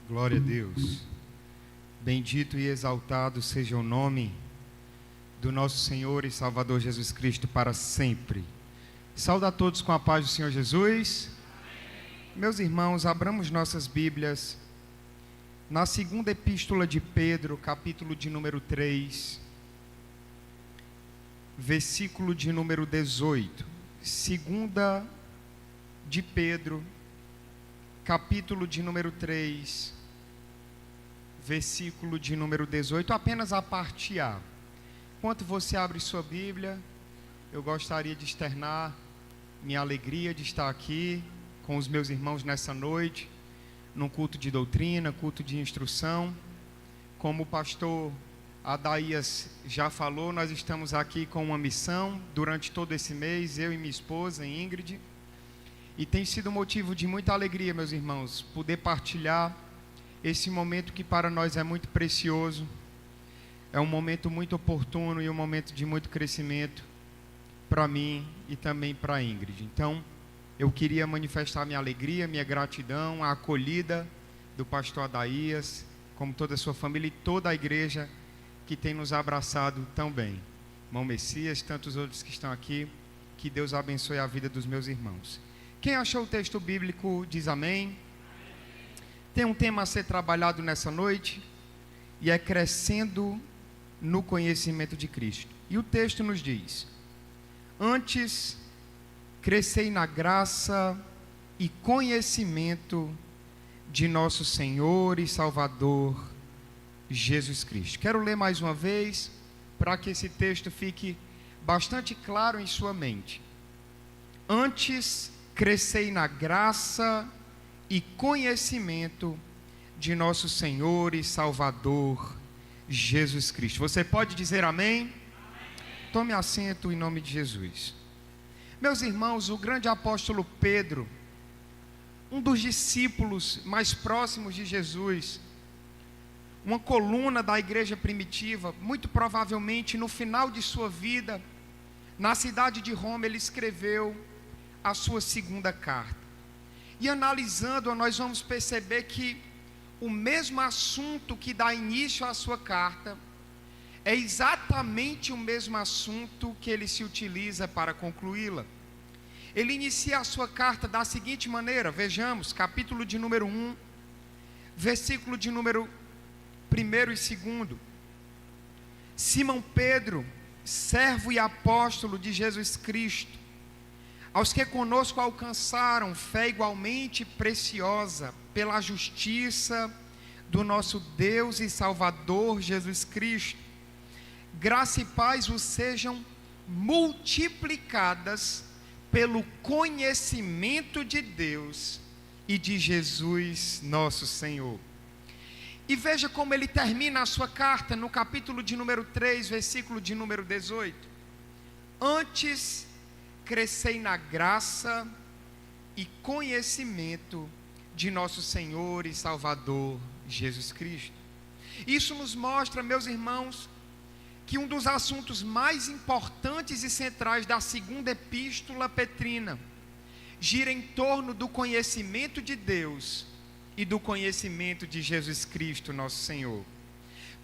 Glória a Deus. Bendito e exaltado seja o nome do nosso Senhor e Salvador Jesus Cristo para sempre. Saúdo a todos com a paz do Senhor Jesus. Amém. Meus irmãos, abramos nossas Bíblias na segunda epístola de Pedro, capítulo de número 3, versículo de número 18. Segunda de Pedro, capítulo de número 3, versículo de número 18, apenas a parte A. Enquanto você abre sua Bíblia, eu gostaria de externar minha alegria de estar aqui com os meus irmãos nessa noite, num culto de doutrina, culto de instrução. Como o pastor Adaías já falou, nós estamos aqui com uma missão durante todo esse mês, eu e minha esposa, Ingrid, e tem sido motivo de muita alegria, meus irmãos, poder partilhar esse momento que para nós é muito precioso. É um momento muito oportuno e um momento de muito crescimento para mim e também para a Ingrid. Então, eu queria manifestar minha alegria, minha gratidão, a acolhida do pastor Adaías, como toda a sua família e toda a igreja que tem nos abraçado tão bem. Irmão Messias, tantos outros que estão aqui, que Deus abençoe a vida dos meus irmãos. Quem achou o texto bíblico diz amém. Tem um tema a ser trabalhado nessa noite, e é crescendo no conhecimento de Cristo. E o texto nos diz: antes, crescei na graça e conhecimento de nosso Senhor e Salvador, Jesus Cristo. Quero ler mais uma vez, para que esse texto fique bastante claro em sua mente. Antes, crescei na graça e conhecimento de nosso Senhor e Salvador, Jesus Cristo. Você pode dizer amém? Amém. Tome assento em nome de Jesus. Meus irmãos, o grande apóstolo Pedro, um dos discípulos mais próximos de Jesus, uma coluna da igreja primitiva, muito provavelmente no final de sua vida, na cidade de Roma, ele escreveu a sua segunda carta. E analisando, nós vamos perceber que o mesmo assunto que dá início à sua carta é exatamente o mesmo assunto que ele se utiliza para concluí-la. Ele inicia a sua carta da seguinte maneira, vejamos, capítulo de número 1, versículo de número 1 e 2. Simão Pedro, servo e apóstolo de Jesus Cristo, aos que conosco alcançaram fé igualmente preciosa pela justiça do nosso Deus e Salvador Jesus Cristo, graça e paz vos sejam multiplicadas pelo conhecimento de Deus e de Jesus nosso Senhor. E veja como ele termina a sua carta no capítulo de número 3, versículo de número 18. Antes, crescei na graça e conhecimento de nosso Senhor e Salvador Jesus Cristo. Isso nos mostra, meus irmãos, que um dos assuntos mais importantes e centrais da segunda epístola petrina gira em torno do conhecimento de Deus e do conhecimento de Jesus Cristo, nosso Senhor.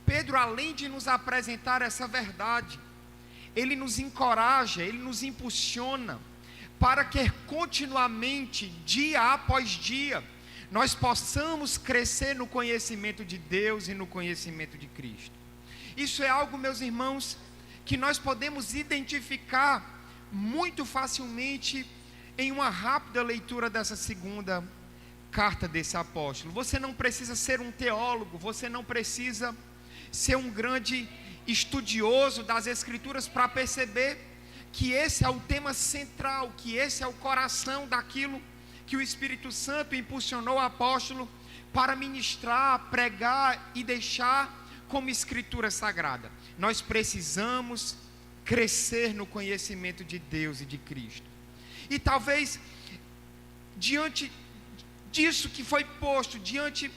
Pedro, além de nos apresentar essa verdade, ele nos encoraja, ele nos impulsiona para que continuamente, dia após dia, nós possamos crescer no conhecimento de Deus e no conhecimento de Cristo. Isso é algo, meus irmãos, que nós podemos identificar muito facilmente em uma rápida leitura dessa segunda carta desse apóstolo. Você não precisa ser um teólogo, você não precisa ser um grande estudioso das Escrituras para perceber que esse é o tema central, que esse é o coração daquilo que o Espírito Santo impulsionou o apóstolo para ministrar, pregar e deixar como Escritura Sagrada. Nós precisamos crescer no conhecimento de Deus e de Cristo. E talvez, diante disso que foi posto, diante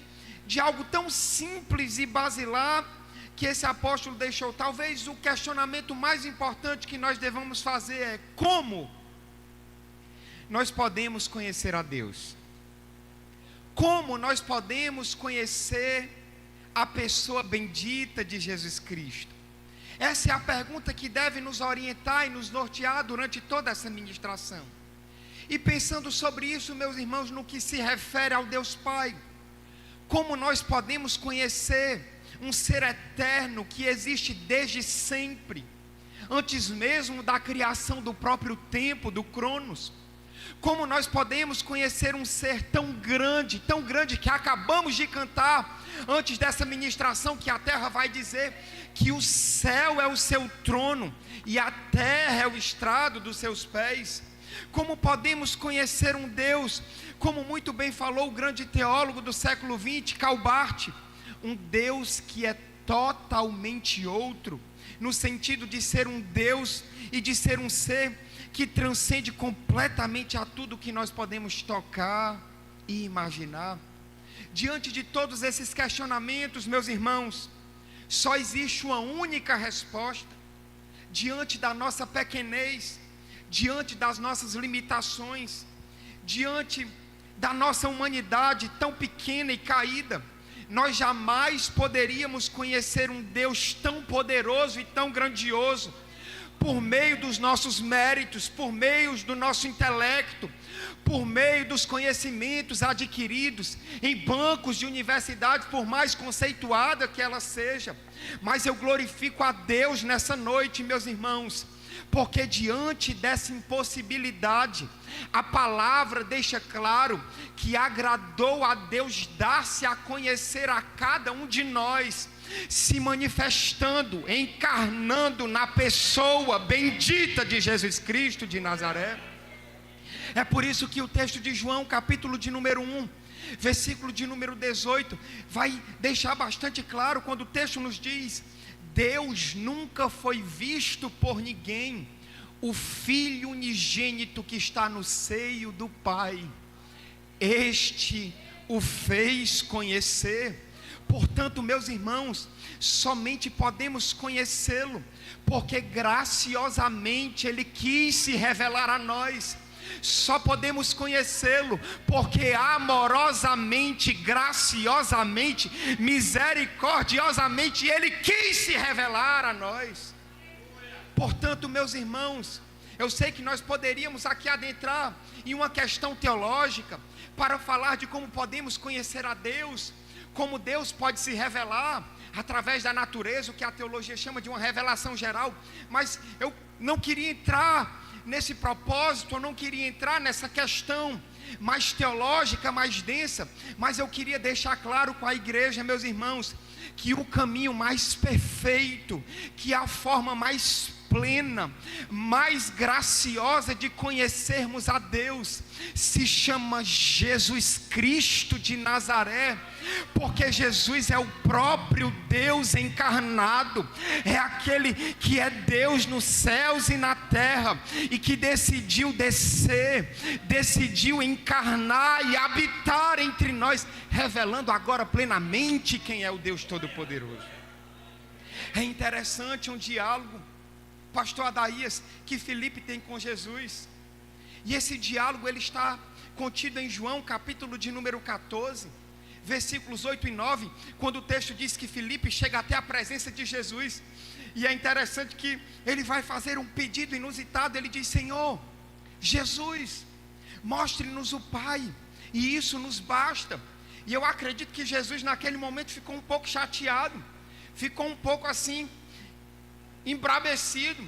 de algo tão simples e basilar que esse apóstolo deixou, talvez o questionamento mais importante que nós devamos fazer é: como nós podemos conhecer a Deus? Como nós podemos conhecer a pessoa bendita de Jesus Cristo? Essa é a pergunta que deve nos orientar e nos nortear durante toda essa ministração. E pensando sobre isso, meus irmãos, no que se refere ao Deus Pai, como nós podemos conhecer um ser eterno que existe desde sempre, antes mesmo da criação do próprio tempo, do Cronos? Como nós podemos conhecer um ser tão grande que acabamos de cantar antes dessa ministração, que a terra vai dizer que o céu é o seu trono e a terra é o estrado dos seus pés? Como podemos conhecer um Deus, como muito bem falou o grande teólogo do século XX, Karl Barth, um Deus que é totalmente outro, no sentido de ser um Deus e de ser um ser que transcende completamente a tudo que nós podemos tocar e imaginar? Diante de todos esses questionamentos, meus irmãos, só existe uma única resposta. Diante da nossa pequenez, diante das nossas limitações, diante da nossa humanidade tão pequena e caída, nós jamais poderíamos conhecer um Deus tão poderoso e tão grandioso, por meio dos nossos méritos, por meio do nosso intelecto, por meio dos conhecimentos adquiridos em bancos de universidade, por mais conceituada que ela seja. Mas eu glorifico a Deus nessa noite, meus irmãos, porque diante dessa impossibilidade, a palavra deixa claro que agradou a Deus dar-se a conhecer a cada um de nós, se manifestando, encarnando na pessoa bendita de Jesus Cristo de Nazaré. É por isso que o texto de João, capítulo de número 1, versículo de número 18, vai deixar bastante claro, quando o texto nos diz: Deus nunca foi visto por ninguém, o Filho unigênito que está no seio do Pai, este o fez conhecer. Portanto, meus irmãos, somente podemos conhecê-lo, porque graciosamente Ele quis se revelar a nós. Só podemos conhecê-lo porque amorosamente, graciosamente, misericordiosamente Ele quis se revelar a nós. Portanto, meus irmãos, eu sei que nós poderíamos aqui adentrar em uma questão teológica para falar de como podemos conhecer a Deus, como Deus pode se revelar através da natureza, o que a teologia chama de uma revelação geral. Mas eu não queria entrar nesse propósito, eu não queria entrar nessa questão mais teológica, mais densa, mas eu queria deixar claro com a igreja, meus irmãos, que o caminho mais perfeito, que a forma mais plena, mais graciosa de conhecermos a Deus, se chama Jesus Cristo de Nazaré, porque Jesus é o próprio Deus encarnado, é aquele que é Deus nos céus e na terra, e que decidiu descer, decidiu encarnar e habitar entre nós, revelando agora plenamente quem é o Deus Todo-Poderoso. É interessante um diálogo, pastor Adaías, que Filipe tem com Jesus, e esse diálogo ele está contido em João, capítulo de número 14, versículos 8 e 9, quando o texto diz que Filipe chega até a presença de Jesus, e é interessante que ele vai fazer um pedido inusitado. Ele diz: Senhor, Jesus, mostre-nos o Pai, e isso nos basta. E eu acredito que Jesus naquele momento ficou um pouco chateado, ficou um pouco assim, embrabecido.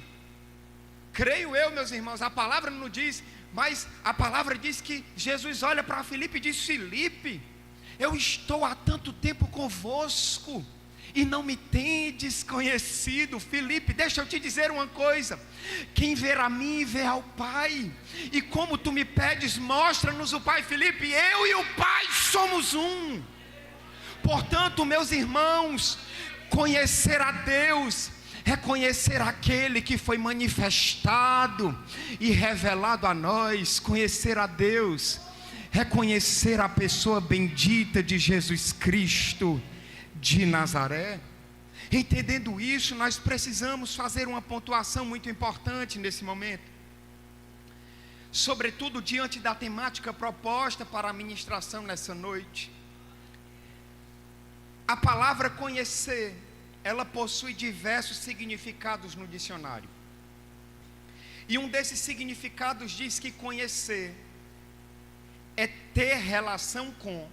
Creio eu, meus irmãos, a palavra não diz, mas a palavra diz que Jesus olha para Filipe e diz: Filipe, eu estou há tanto tempo convosco e não me tendes conhecido. Filipe, deixa eu te dizer uma coisa: quem ver a mim, vê ao Pai. E como tu me pedes, mostra-nos o Pai. Filipe, eu e o Pai somos um. Portanto, meus irmãos, conhecer a Deus é conhecer aquele que foi manifestado e revelado a nós. Conhecer a Deus é conhecer a pessoa bendita de Jesus Cristo de Nazaré. Entendendo isso, nós precisamos fazer uma pontuação muito importante nesse momento. sobretudo diante da temática proposta para a ministração nessa noite. A palavra conhecer, ela possui diversos significados no dicionário. E um desses significados diz que conhecer é ter relação com.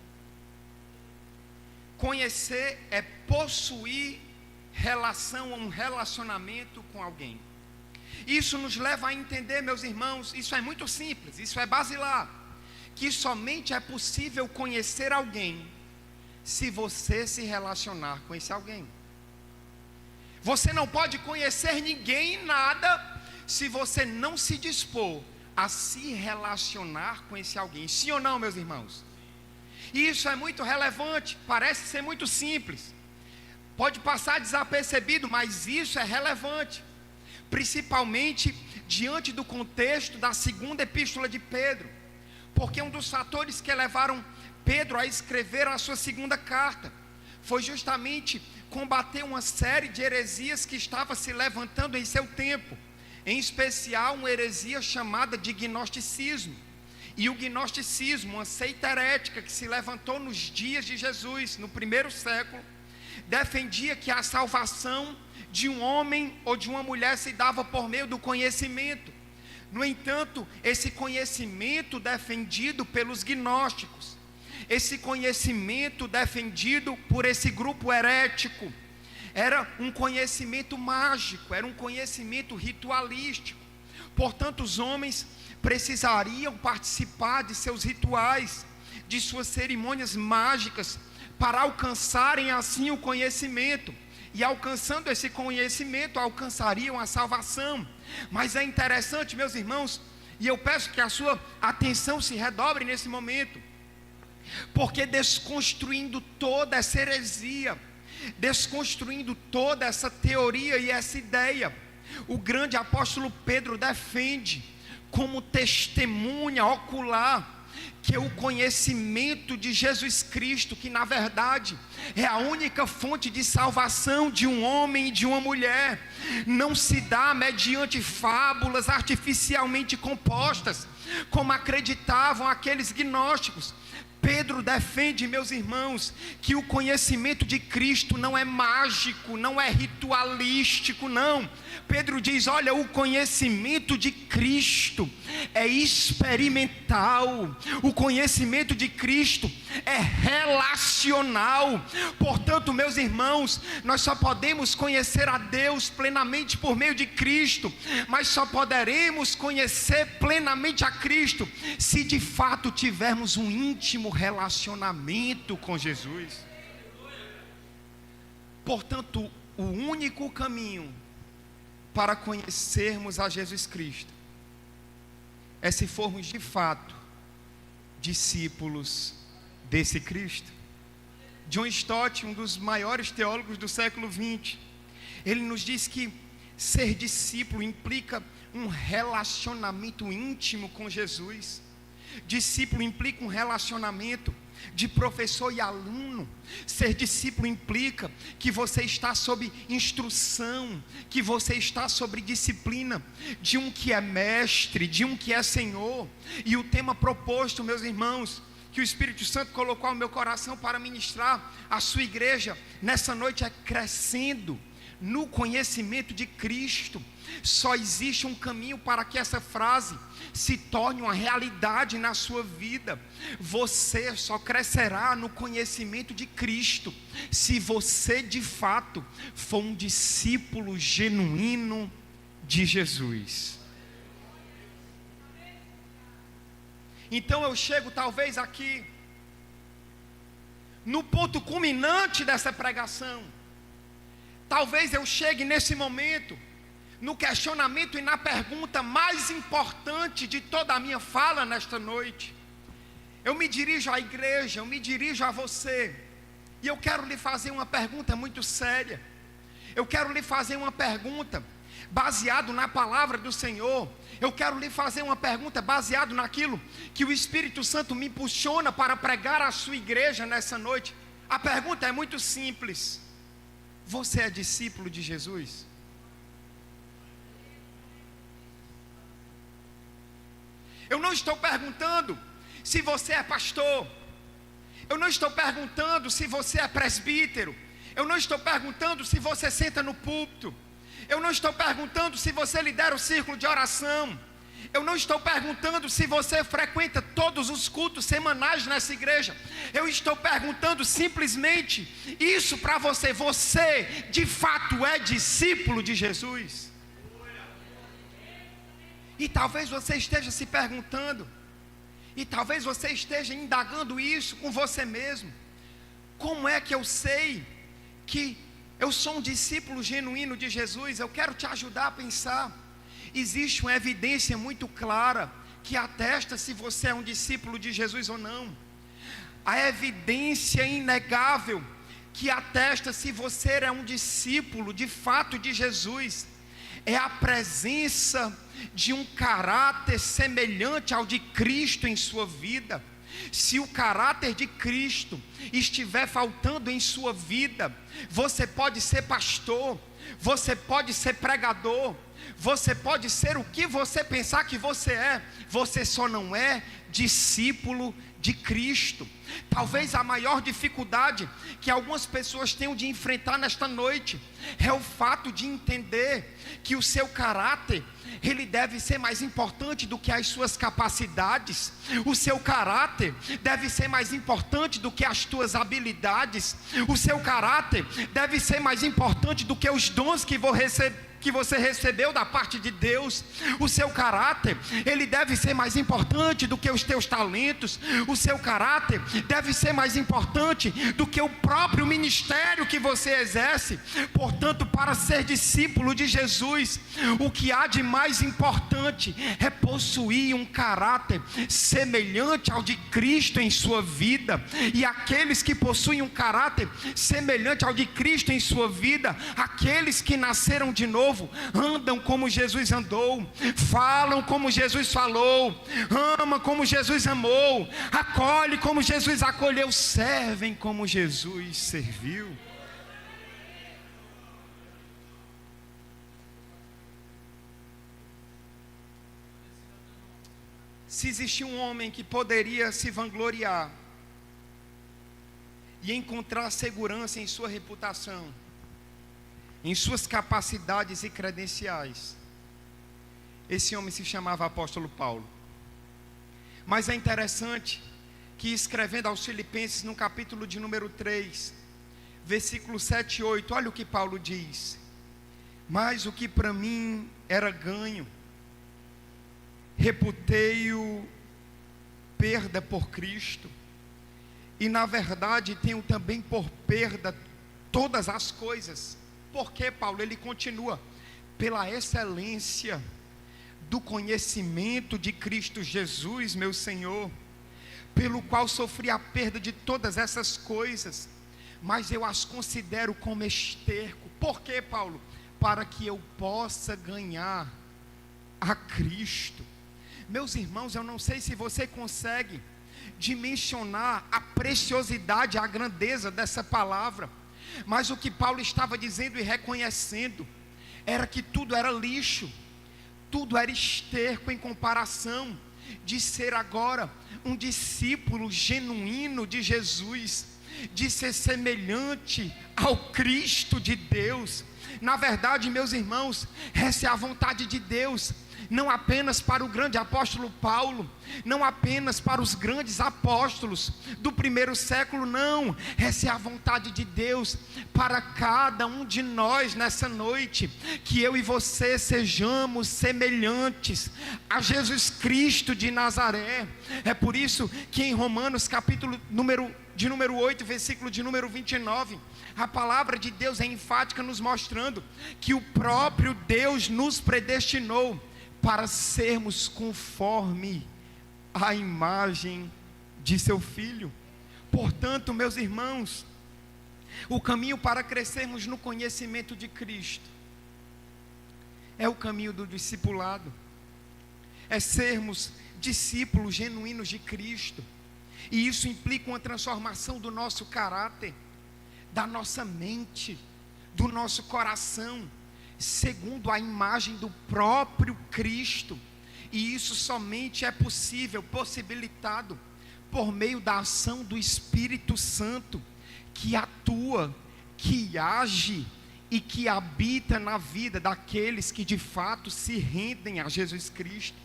Conhecer é possuir relação, um relacionamento com alguém. Isso nos leva a entender, meus irmãos, isso é muito simples, isso é basilar, que somente é possível conhecer alguém se você se relacionar com esse alguém. Você não pode conhecer ninguém em nada se você não se dispor a se relacionar com esse alguém. Sim ou não, meus irmãos? E isso é muito relevante, parece ser muito simples, pode passar desapercebido, mas isso é relevante, principalmente diante do contexto da segunda epístola de Pedro, porque um dos fatores que levaram Pedro a escrever a sua segunda carta foi justamente combater uma série de heresias que estava se levantando em seu tempo, em especial uma heresia chamada de gnosticismo. E o gnosticismo, uma seita herética que se levantou nos dias de Jesus, no primeiro século, defendia que a salvação de um homem ou de uma mulher se dava por meio do conhecimento. No entanto, esse conhecimento defendido pelos gnósticos, esse conhecimento defendido por esse grupo herético, era um conhecimento mágico, era um conhecimento ritualístico. Portanto, os homens precisariam participar de seus rituais, de suas cerimônias mágicas, para alcançarem assim o conhecimento. E alcançando esse conhecimento, alcançariam a salvação. Mas é interessante, meus irmãos, e eu peço que a sua atenção se redobre nesse momento, porque desconstruindo toda essa heresia, desconstruindo toda essa teoria e essa ideia, o grande apóstolo Pedro defende como testemunha ocular que o conhecimento de Jesus Cristo, que na verdade é a única fonte de salvação de um homem e de uma mulher, não se dá mediante fábulas artificialmente compostas, como acreditavam aqueles gnósticos. Pedro defende, meus irmãos, que o conhecimento de Cristo não é mágico, não é ritualístico, não. Pedro diz, olha, o conhecimento de Cristo é experimental, o conhecimento de Cristo é relacional. Portanto, meus irmãos, nós só podemos conhecer a Deus plenamente por meio de Cristo, mas só poderemos conhecer plenamente a Cristo se de fato tivermos um íntimo relacionamento com Jesus. Portanto, o único caminho para conhecermos a Jesus Cristo é se formos de fato discípulos desse Cristo. John Stott, um dos maiores teólogos do século XX, ele nos diz que ser discípulo implica um relacionamento íntimo com Jesus. Discípulo implica um relacionamento de professor e aluno. Ser discípulo implica que você está sob instrução, que você está sob disciplina de um que é mestre, de um que é Senhor. E o tema proposto, meus irmãos, que o Espírito Santo colocou ao meu coração para ministrar a sua igreja nessa noite, é crescendo no conhecimento de Cristo. Só existe um caminho para que essa frase se torne uma realidade na sua vida. Você só crescerá no conhecimento de Cristo se você de fato for um discípulo genuíno de Jesus. Então eu chego talvez aqui no ponto culminante dessa pregação. Talvez eu chegue nesse momento no questionamento e na pergunta mais importante de toda a minha fala nesta noite. Eu me dirijo à igreja, eu me dirijo a você, e eu quero lhe fazer uma pergunta muito séria. Eu quero lhe fazer uma pergunta baseado na palavra do Senhor. Eu quero lhe fazer uma pergunta baseado naquilo que o Espírito Santo me impulsiona para pregar à sua igreja nessa noite. A pergunta é muito simples: você é discípulo de Jesus? Eu não estou perguntando se você é pastor. Eu não estou perguntando se você é presbítero. Eu não estou perguntando se você senta no púlpito. Eu não estou perguntando se você lidera o círculo de oração. Eu não estou perguntando se você frequenta todos os cultos semanais nessa igreja. Eu estou perguntando simplesmente isso para você. Você de fato é discípulo de Jesus? E talvez você esteja se perguntando, e talvez você esteja indagando isso com você mesmo: como é que eu sei que eu sou um discípulo genuíno de Jesus? Eu quero te ajudar a pensar. Existe uma evidência muito clara que atesta se você é um discípulo de Jesus ou não. A evidência inegável que atesta se você é um discípulo de fato de Jesus é a presença de um caráter semelhante ao de Cristo em sua vida. Se o caráter de Cristo estiver faltando em sua vida, você pode ser pastor, você pode ser pregador, você pode ser o que você pensar que você é, você só não é discípulo de Cristo. Talvez a maior dificuldade que algumas pessoas tenham de enfrentar nesta noite é o fato de entender que o seu caráter, ele deve ser mais importante do que as suas capacidades. O seu caráter deve ser mais importante do que as tuas habilidades. O seu caráter deve ser mais importante do que os dons que você recebeu da parte de Deus. O seu caráter, ele deve ser mais importante do que os teus talentos. O seu caráter deve ser mais importante do que o próprio ministério que você exerce. Portanto, para ser discípulo de Jesus, o que há de mais importante é possuir um caráter semelhante ao de Cristo em sua vida. E aqueles que possuem um caráter semelhante ao de Cristo em sua vida, aqueles que nasceram de novo, andam como Jesus andou, falam como Jesus falou, amam como Jesus amou, acolhem como Jesus acolheu, servem como Jesus serviu. Se existia um homem que poderia se vangloriar e encontrar segurança em sua reputação, em suas capacidades e credenciais, esse homem se chamava apóstolo Paulo. Mas é interessante que, escrevendo aos Filipenses, no capítulo de número 3, versículos 7 e 8, olha o que Paulo diz: mas o que para mim era ganho, reputei-o perda por Cristo, e na verdade tenho também por perda todas as coisas. Por quê, Paulo? Ele continua: pela excelência do conhecimento de Cristo Jesus, meu Senhor, pelo qual sofri a perda de todas essas coisas, mas eu as considero como esterco. Por quê, Paulo? Para que eu possa ganhar a Cristo. Meus irmãos, eu não sei se você consegue dimensionar a preciosidade, a grandeza dessa palavra, mas o que Paulo estava dizendo e reconhecendo era que tudo era lixo, tudo era esterco em comparação de ser agora um discípulo genuíno de Jesus, de ser semelhante ao Cristo de Deus. Na verdade, meus irmãos, essa é a vontade de Deus, não apenas para o grande apóstolo Paulo, não apenas para os grandes apóstolos do primeiro século, não. Essa é a vontade de Deus para cada um de nós nessa noite, que eu e você sejamos semelhantes a Jesus Cristo de Nazaré. É por isso que em Romanos capítulo de número 8, versículo de número 29, a palavra de Deus é enfática, nos mostrando que o próprio Deus nos predestinou para sermos conforme a imagem de seu Filho. Portanto, meus irmãos, o caminho para crescermos no conhecimento de Cristo é o caminho do discipulado, é sermos discípulos genuínos de Cristo, e isso implica uma transformação do nosso caráter, da nossa mente, do nosso coração, segundo a imagem do próprio Cristo. E isso somente é possível, possibilitado por meio da ação do Espírito Santo, que atua, que age e que habita na vida daqueles que de fato se rendem a Jesus Cristo.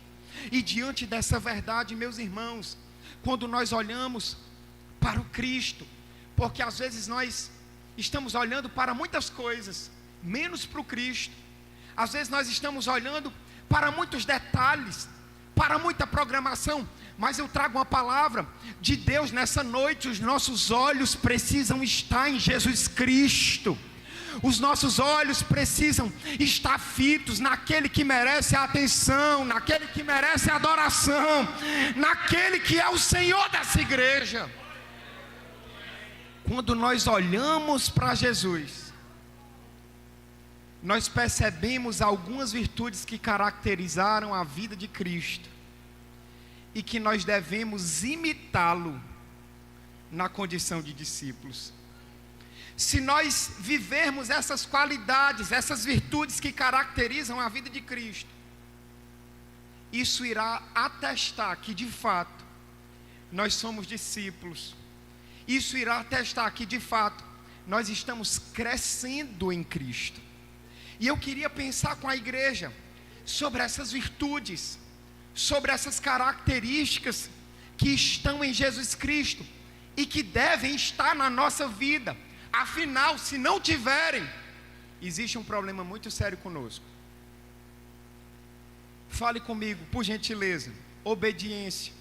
E diante dessa verdade, meus irmãos, quando nós olhamos para o Cristo, porque às vezes nós estamos olhando para muitas coisas, menos para o Cristo. Às vezes nós estamos olhando para muitos detalhes, para muita programação, mas eu trago uma palavra de Deus nessa noite. Os nossos olhos precisam estar em Jesus Cristo. Os nossos olhos precisam estar fitos naquele que merece a atenção, naquele que merece a adoração, naquele que é o Senhor dessa igreja. Quando nós olhamos para Jesus, nós percebemos algumas virtudes que caracterizaram a vida de Cristo e que nós devemos imitá-lo na condição de discípulos. Se nós vivermos essas qualidades, essas virtudes que caracterizam a vida de Cristo, isso irá atestar que de fato nós somos discípulos. Isso irá atestar que de fato nós estamos crescendo em Cristo. E eu queria pensar com a igreja sobre essas virtudes, sobre essas características que estão em Jesus Cristo e que devem estar na nossa vida. Afinal, se não tiverem, existe um problema muito sério conosco. Fale comigo, por gentileza. Obediência.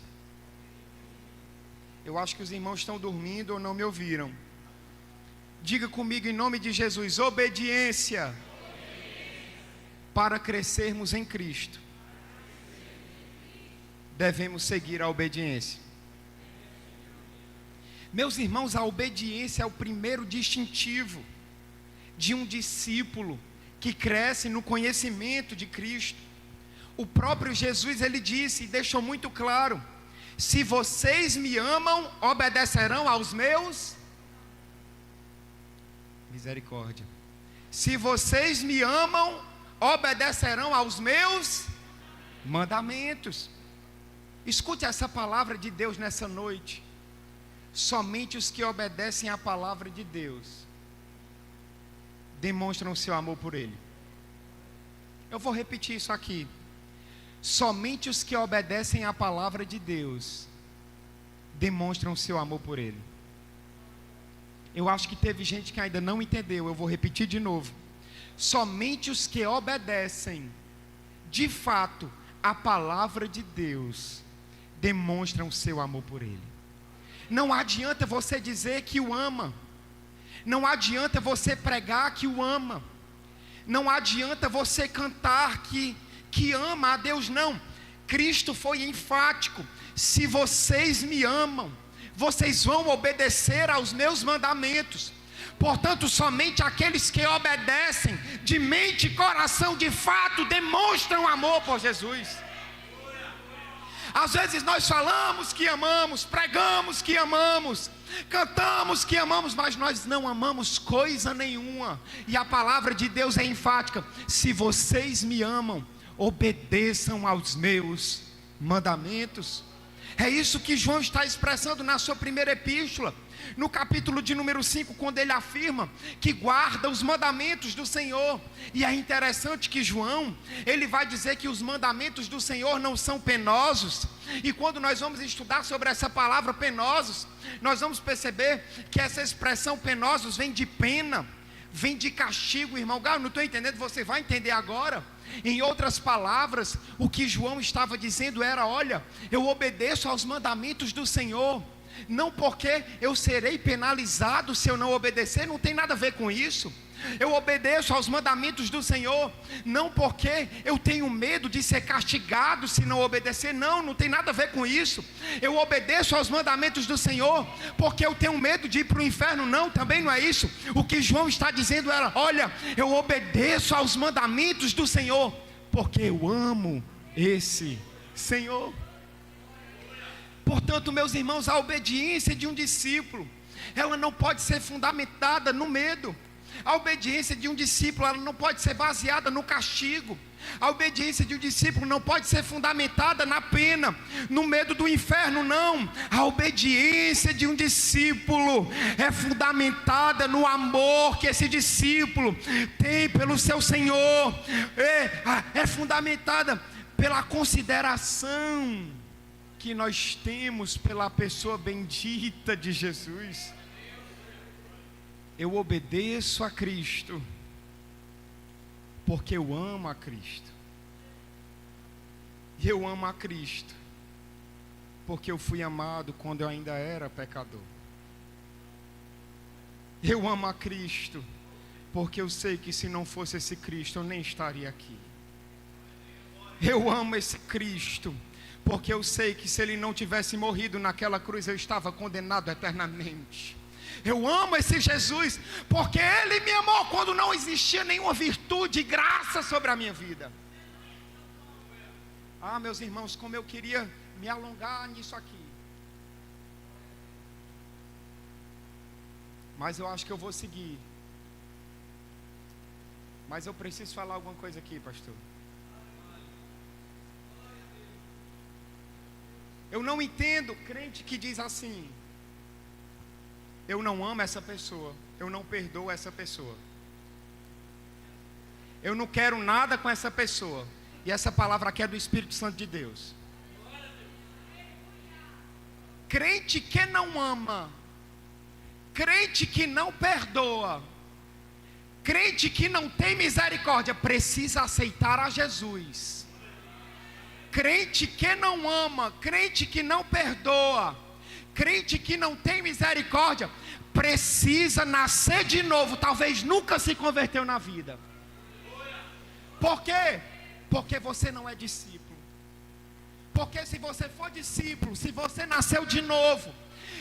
Eu acho que os irmãos estão dormindo ou não me ouviram. Diga comigo em nome de Jesus: obediência. Para crescermos em Cristo, devemos seguir a obediência. Meus irmãos, a obediência é o primeiro distintivo de um discípulo que cresce no conhecimento de Cristo. O próprio Jesus, ele disse e deixou muito claro: se vocês me amam, obedecerão aos meus... Misericórdia. Se vocês me amam, obedecerão aos meus mandamentos. Escute essa palavra de Deus nessa noite. Somente os que obedecem à palavra de Deus demonstram o seu amor por Ele. Eu vou repetir isso aqui. Somente os que obedecem à palavra de Deus demonstram o seu amor por Ele. Eu acho que teve gente que ainda não entendeu. Eu vou repetir de novo. Somente os que obedecem de fato à palavra de Deus demonstram o seu amor por Ele. Não adianta você dizer que o ama. Não adianta você pregar que o ama. Não adianta você cantar que ama a Deus, não. Cristo foi enfático: se vocês me amam, vocês vão obedecer aos meus mandamentos. Portanto, somente aqueles que obedecem de mente e coração de fato demonstram amor por Jesus. Às vezes nós falamos que amamos, pregamos que amamos, cantamos que amamos, mas nós não amamos coisa nenhuma. E a palavra de Deus é enfática: se vocês me amam, obedeçam aos meus mandamentos. É isso que João está expressando na sua primeira epístola, no capítulo de número 5, quando ele afirma que guarda os mandamentos do Senhor. E é interessante que João, ele vai dizer que os mandamentos do Senhor não são penosos. E quando nós vamos estudar sobre essa palavra penosos, nós vamos perceber que essa expressão penosos vem de pena, vem de castigo, irmão. Galo, não estou entendendo, você vai entender agora. Em outras palavras, o que João estava dizendo era: olha, eu obedeço aos mandamentos do Senhor, não porque eu serei penalizado se eu não obedecer, não tem nada a ver com isso. Eu obedeço aos mandamentos do Senhor, não porque eu tenho medo de ser castigado se não obedecer, não tem nada a ver com isso. Eu obedeço aos mandamentos do Senhor porque eu tenho medo de ir para o inferno, não, também não é isso. O que João está dizendo era: olha, eu obedeço aos mandamentos do Senhor porque eu amo esse Senhor. Portanto, meus irmãos, a obediência de um discípulo, ela não pode ser fundamentada no medo. A obediência de um discípulo, ela não pode ser baseada no castigo. A obediência de um discípulo não pode ser fundamentada na pena, no medo do inferno, não. A obediência de um discípulo é fundamentada no amor que esse discípulo tem pelo seu Senhor. É fundamentada pela consideração que nós temos pela pessoa bendita de Jesus. Eu obedeço a Cristo porque eu amo a Cristo. E eu amo a Cristo porque eu fui amado quando eu ainda era pecador. Eu amo a Cristo porque eu sei que se não fosse esse Cristo eu nem estaria aqui. Eu amo esse Cristo porque eu sei que se Ele não tivesse morrido naquela cruz eu estava condenado eternamente. Eu amo esse Jesus porque Ele me amou quando não existia nenhuma virtude e graça sobre a minha vida. Ah, meus irmãos, como eu queria me alongar nisso aqui, mas eu acho que eu vou seguir. Mas eu preciso falar alguma coisa aqui, pastor. Eu não entendo crente que diz assim: eu não amo essa pessoa, eu não perdoo essa pessoa, eu não quero nada com essa pessoa. E essa palavra aqui é do Espírito Santo de Deus. Crente que não ama, crente que não perdoa, crente que não tem misericórdia, precisa aceitar a Jesus. Crente que não ama, crente que não perdoa, crente que não tem misericórdia, precisa nascer de novo. Talvez nunca se converteu na vida. Por quê? Porque você não é discípulo. Porque se você for discípulo, se você nasceu de novo,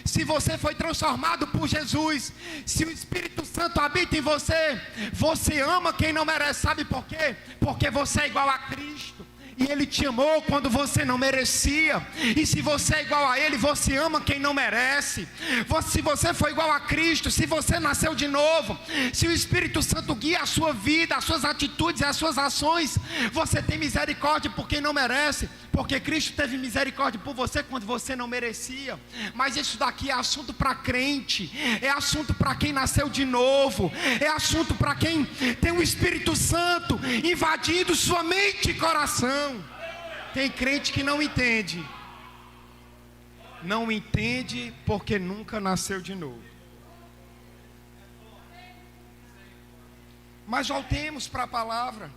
se você foi transformado por Jesus, se o Espírito Santo habita em você, você ama quem não merece. Sabe por quê? Porque você é igual a Cristo. E Ele te amou quando você não merecia. E se você é igual a Ele, você ama quem não merece. Se você foi igual a Cristo, se você nasceu de novo, se o Espírito Santo guia a sua vida, as suas atitudes e as suas ações, você tem misericórdia por quem não merece. Porque Cristo teve misericórdia por você quando você não merecia. Mas isso daqui é assunto para crente, é assunto para quem nasceu de novo, é assunto para quem tem o Espírito Santo invadindo sua mente e coração. Tem crente que não entende. Não entende porque nunca nasceu de novo. Mas voltemos para a palavra.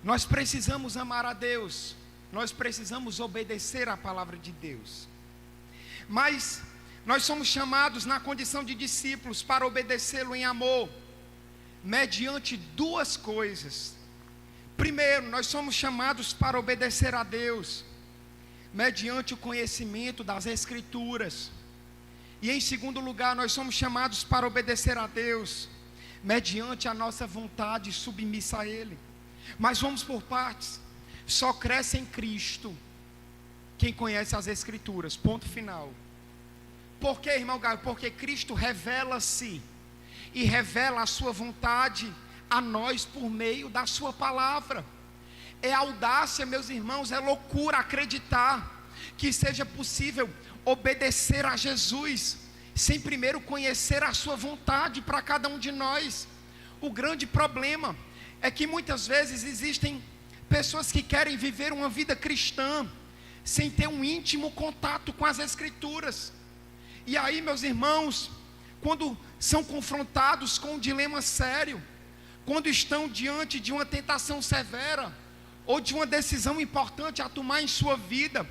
Nós precisamos amar a Deus. Nós precisamos obedecer à palavra de Deus. Mas nós somos chamados na condição de discípulos para obedecê-lo em amor, mediante duas coisas. Primeiro, nós somos chamados para obedecer a Deus mediante o conhecimento das Escrituras. E em segundo lugar, nós somos chamados para obedecer a Deus mediante a nossa vontade submissa a Ele. Mas vamos por partes. Só cresce em Cristo quem conhece as Escrituras, ponto final. Por quê, irmão Gaio? Porque Cristo revela-se e revela a sua vontade a nós por meio da sua palavra. É audácia, meus irmãos, é loucura acreditar que seja possível obedecer a Jesus sem primeiro conhecer a sua vontade para cada um de nós. O grande problema é que muitas vezes existem pessoas que querem viver uma vida cristã sem ter um íntimo contato com as Escrituras. E aí, meus irmãos, quando são confrontados com um dilema sério, quando estão diante de uma tentação severa, ou de uma decisão importante a tomar em sua vida,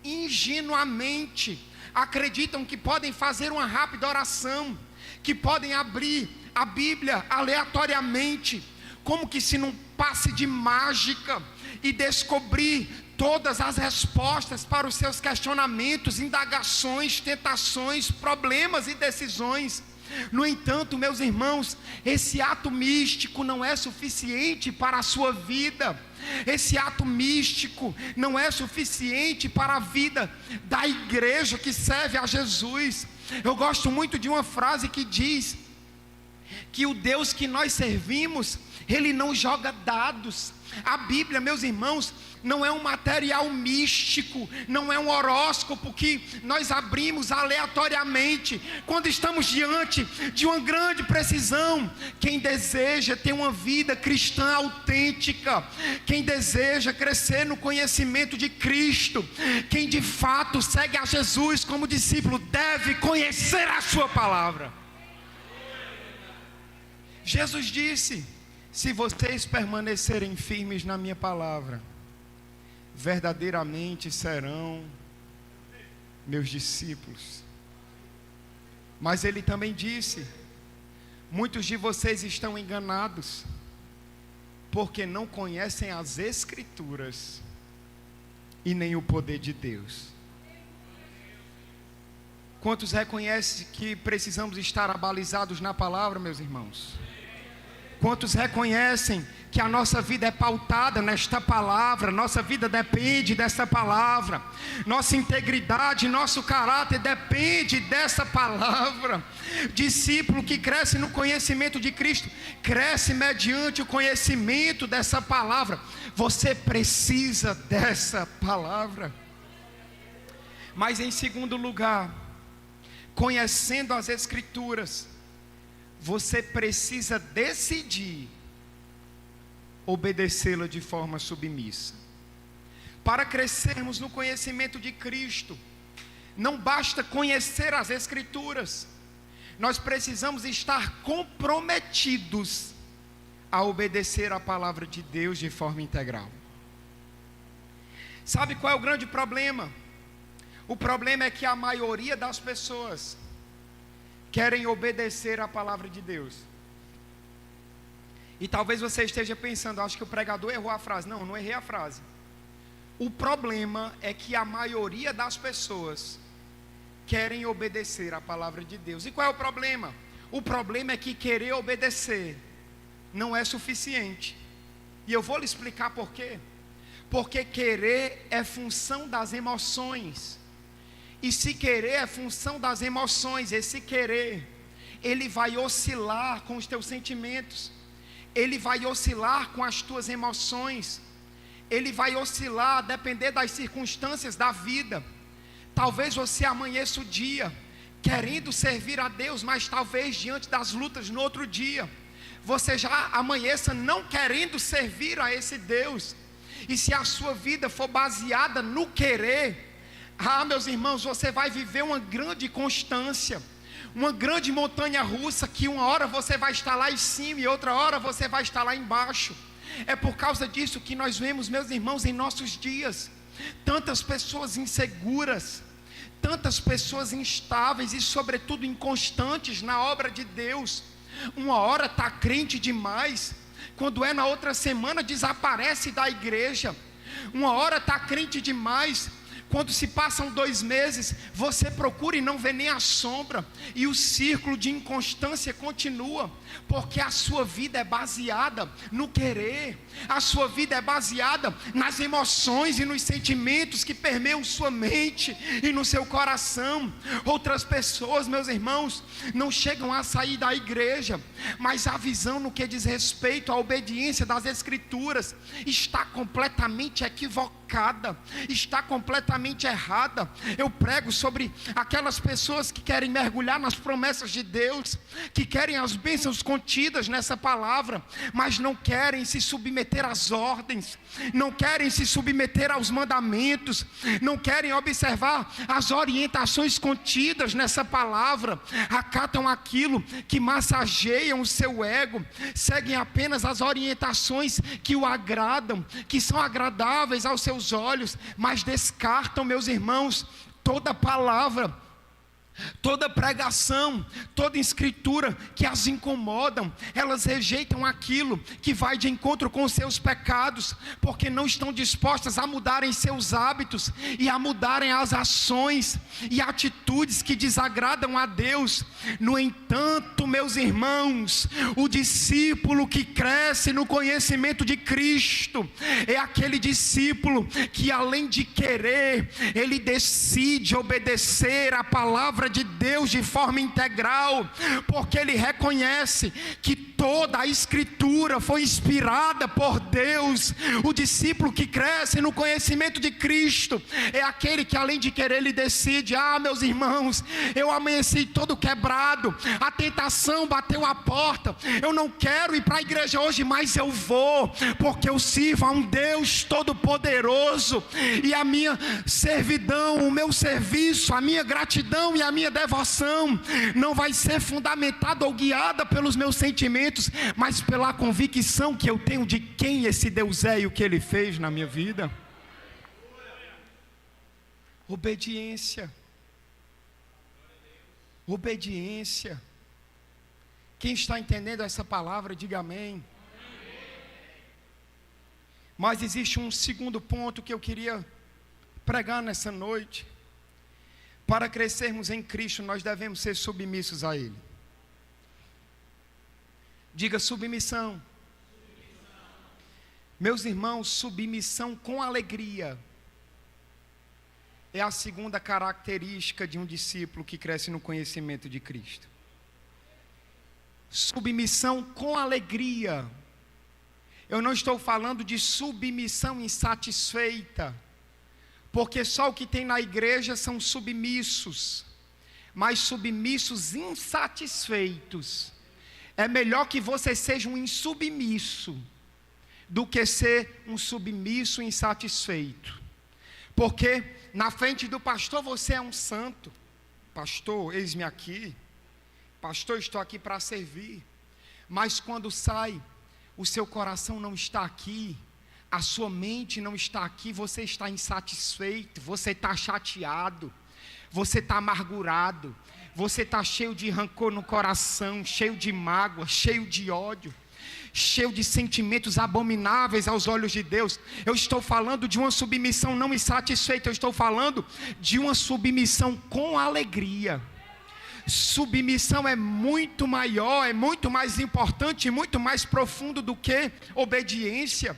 ingenuamente acreditam que podem fazer uma rápida oração, que podem abrir a Bíblia aleatoriamente, como que se num passe de mágica, e descobrir todas as respostas para os seus questionamentos, indagações, tentações, problemas e decisões. No entanto, meus irmãos, esse ato místico não é suficiente para a sua vida. Esse ato místico não é suficiente para a vida da igreja que serve a Jesus. Eu gosto muito de uma frase que diz que o Deus que nós servimos, Ele não joga dados. A Bíblia, meus irmãos, não é um material místico, não é um horóscopo que nós abrimos aleatoriamente, quando estamos diante de uma grande precisão. Quem deseja ter uma vida cristã autêntica, quem deseja crescer no conhecimento de Cristo, quem de fato segue a Jesus como discípulo, deve conhecer a sua palavra. Jesus disse: se vocês permanecerem firmes na minha palavra, verdadeiramente serão meus discípulos. Mas ele também disse: muitos de vocês estão enganados, porque não conhecem as Escrituras e nem o poder de Deus. Quantos reconhecem que precisamos estar abalizados na palavra, meus irmãos? Quantos reconhecem que a nossa vida é pautada nesta palavra, nossa vida depende dessa palavra, nossa integridade, nosso caráter depende dessa palavra. Discípulo que cresce no conhecimento de Cristo, cresce mediante o conhecimento dessa palavra. Você precisa dessa palavra. Mas em segundo lugar, conhecendo as Escrituras, você precisa decidir obedecê-la de forma submissa. Para crescermos no conhecimento de Cristo, não basta conhecer as Escrituras, nós precisamos estar comprometidos a obedecer a palavra de Deus de forma integral. Sabe qual é o grande problema? O problema é que a maioria das pessoas querem obedecer a palavra de Deus. E talvez você esteja pensando: acho que o pregador errou a frase. Não, não errei a frase. O problema é que a maioria das pessoas querem obedecer a palavra de Deus. E qual é o problema? O problema é que querer obedecer não é suficiente. E eu vou lhe explicar por quê. Porque querer é função das emoções. E se querer é função das emoções, esse querer, ele vai oscilar com os teus sentimentos, ele vai oscilar com as tuas emoções, ele vai oscilar a depender das circunstâncias da vida. Talvez você amanheça o dia querendo servir a Deus, mas talvez diante das lutas no outro dia, você já amanheça não querendo servir a esse Deus. E se a sua vida for baseada no querer, meus irmãos, você vai viver uma grande constância, uma grande montanha russa, que uma hora você vai estar lá em cima e outra hora você vai estar lá embaixo. É por causa disso que nós vemos, meus irmãos, em nossos dias, tantas pessoas inseguras, tantas pessoas instáveis e sobretudo inconstantes na obra de Deus. Uma hora está crente demais, quando é na outra semana desaparece da igreja. Uma hora está crente demais, quando se passam 2 meses, você procura e não vê nem a sombra, e o círculo de inconstância continua, porque a sua vida é baseada no querer, a sua vida é baseada nas emoções e nos sentimentos que permeiam sua mente e no seu coração. Outras pessoas, meus irmãos, não chegam a sair da igreja, mas a visão no que diz respeito à obediência das Escrituras está completamente equivocada, está completamente errada. Eu prego sobre aquelas pessoas que querem mergulhar nas promessas de Deus, que querem as bênçãos contidas nessa palavra, mas não querem se submeter às ordens, não querem se submeter aos mandamentos, não querem observar as orientações contidas nessa palavra, acatam aquilo que massageiam o seu ego, seguem apenas as orientações que o agradam, que são agradáveis aos seus olhos, mas descartam, meus irmãos, toda palavra Toda pregação, toda escritura que as incomodam, elas rejeitam aquilo que vai de encontro com os seus pecados, porque não estão dispostas a mudarem seus hábitos e a mudarem as ações e atitudes que desagradam a Deus. No entanto, meus irmãos, o discípulo que cresce no conhecimento de Cristo é aquele discípulo que, além de querer, ele decide obedecer a palavra de Deus de forma integral, porque ele reconhece que toda a escritura foi inspirada por Deus. O discípulo que cresce no conhecimento de Cristo é aquele que, além de querer, ele decide: meus irmãos, eu amanheci todo quebrado, a tentação bateu a porta, eu não quero ir para a igreja hoje, mas eu vou, porque eu sirvo a um Deus todo poderoso, e a minha servidão, o meu serviço, a minha gratidão e a minha devoção não vai ser fundamentada ou guiada pelos meus sentimentos, mas pela convicção que eu tenho de quem esse Deus é e o que Ele fez na minha vida. Obediência. Obediência. Quem está entendendo essa palavra, diga amém. Mas existe um segundo ponto que eu queria pregar nessa noite. Para crescermos em Cristo, nós devemos ser submissos a Ele. Diga submissão. Meus irmãos, submissão com alegria é a segunda característica de um discípulo que cresce no conhecimento de Cristo. Submissão com alegria. Eu não estou falando de submissão insatisfeita, porque só o que tem na igreja são submissos, mas submissos insatisfeitos. É melhor que você seja um insubmisso do que ser um submisso insatisfeito, porque na frente do pastor você é um santo. Pastor, eis-me aqui. Pastor, estou aqui para servir. Mas quando sai, o seu coração não está aqui, a sua mente não está aqui, você está insatisfeito, você está chateado, você está amargurado, você está cheio de rancor no coração, cheio de mágoa, cheio de ódio, cheio de sentimentos abomináveis aos olhos de Deus. Eu estou falando de uma submissão não insatisfeita, eu estou falando de uma submissão com alegria. Submissão é muito maior, é muito mais importante, muito mais profundo do que obediência.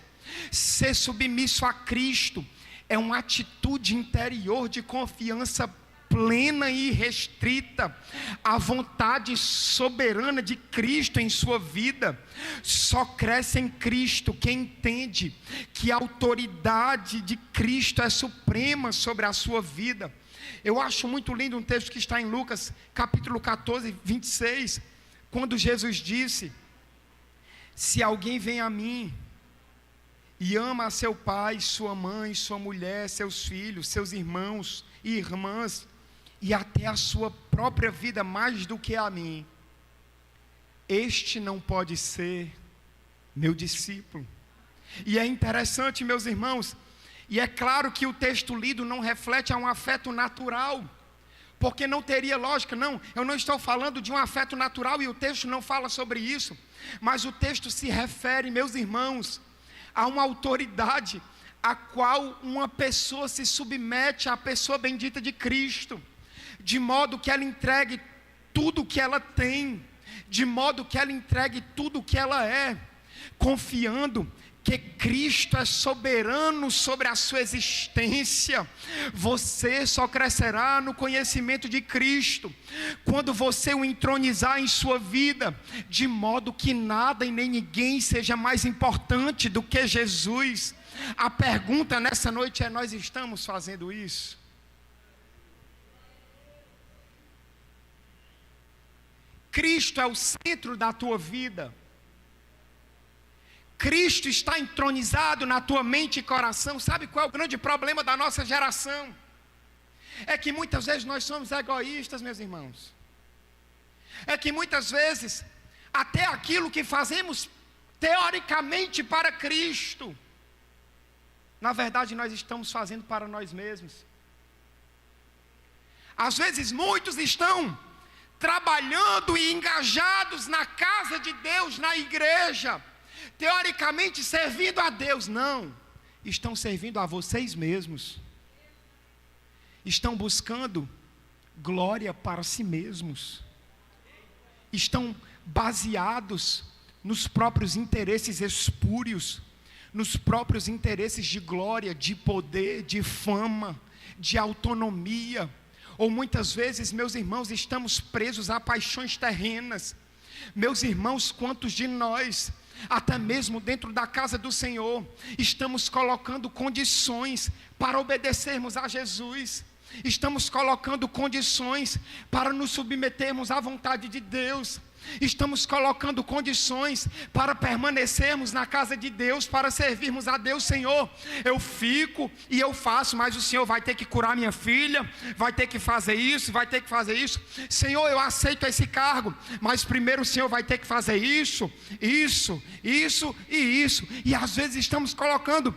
Ser submisso a Cristo é uma atitude interior de confiança plena e restrita à vontade soberana de Cristo em sua vida. Só cresce em Cristo quem entende que a autoridade de Cristo é suprema sobre a sua vida. Eu acho muito lindo um texto que está em Lucas, capítulo 14, 26, quando Jesus disse: se alguém vem a mim e ama a seu pai, sua mãe, sua mulher, seus filhos, seus irmãos e irmãs, e até a sua própria vida mais do que a mim, este não pode ser meu discípulo. E é interessante, meus irmãos, e é claro que o texto lido não reflete a um afeto natural, porque não teria lógica. Não, eu não estou falando de um afeto natural e o texto não fala sobre isso, mas o texto se refere, meus irmãos, a uma autoridade a qual uma pessoa se submete à pessoa bendita de Cristo, de modo que ela entregue tudo o que ela tem, de modo que ela entregue tudo o que ela é, confiando que Cristo é soberano sobre a sua existência. Você só crescerá no conhecimento de Cristo quando você o entronizar em sua vida, de modo que nada e nem ninguém seja mais importante do que Jesus. A pergunta nessa noite é: nós estamos fazendo isso? Cristo é o centro da tua vida. Cristo está entronizado na tua mente e coração. Sabe qual é o grande problema da nossa geração? É que muitas vezes nós somos egoístas, meus irmãos. É que muitas vezes, até aquilo que fazemos teoricamente para Cristo, na verdade nós estamos fazendo para nós mesmos. Às vezes muitos estão trabalhando e engajados na casa de Deus, na igreja, teoricamente servindo a Deus. Não, estão servindo a vocês mesmos. Estão buscando glória para si mesmos. Estão baseados nos próprios interesses espúrios, nos próprios interesses de glória, de poder, de fama, de autonomia. Ou muitas vezes, meus irmãos, estamos presos a paixões terrenas. Meus irmãos, quantos de nós, até mesmo dentro da casa do Senhor, estamos colocando condições para obedecermos a Jesus? Estamos colocando condições para nos submetermos à vontade de Deus. Estamos colocando condições para permanecermos na casa de Deus, para servirmos a Deus. Senhor, eu fico e eu faço, mas o Senhor vai ter que curar minha filha, vai ter que fazer isso, vai ter que fazer isso. Senhor, eu aceito esse cargo, mas primeiro o Senhor vai ter que fazer isso. E às vezes estamos colocando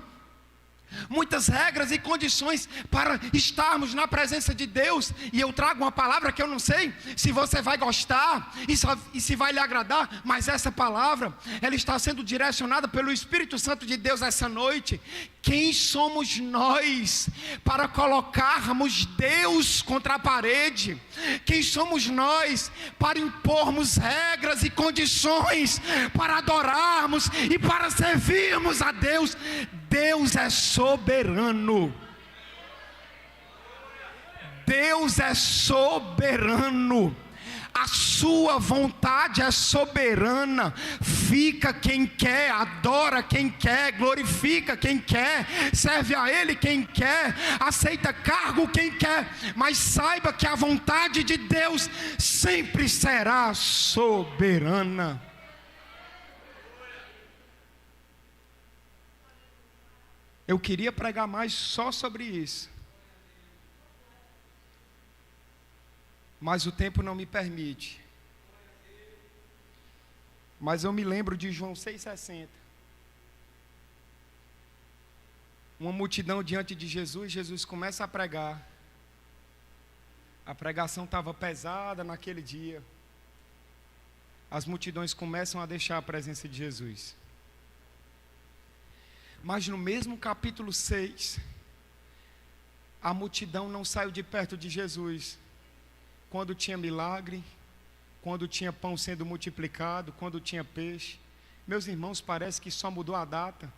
muitas regras e condições para estarmos na presença de Deus. E eu trago uma palavra que eu não sei se você vai gostar e se vai lhe agradar, mas essa palavra, ela está sendo direcionada pelo Espírito Santo de Deus essa noite. Quem somos nós para colocarmos Deus contra a parede? Quem somos nós para impormos regras e condições para adorarmos e para servirmos a Deus? Deus é soberano. Deus é soberano. A sua vontade é soberana. Fica quem quer, adora quem quer, glorifica quem quer, serve a Ele quem quer, aceita cargo quem quer. Mas saiba que a vontade de Deus sempre será soberana. Eu queria pregar mais só sobre isso, mas o tempo não me permite. Mas eu me lembro de João 6,60. Uma multidão diante de Jesus, Jesus começa a pregar. A pregação estava pesada naquele dia. As multidões começam a deixar a presença de Jesus. Mas no mesmo capítulo 6, a multidão não saiu de perto de Jesus. Quando tinha milagre, quando tinha pão sendo multiplicado, quando tinha peixe. Meus irmãos, parece que só mudou a data.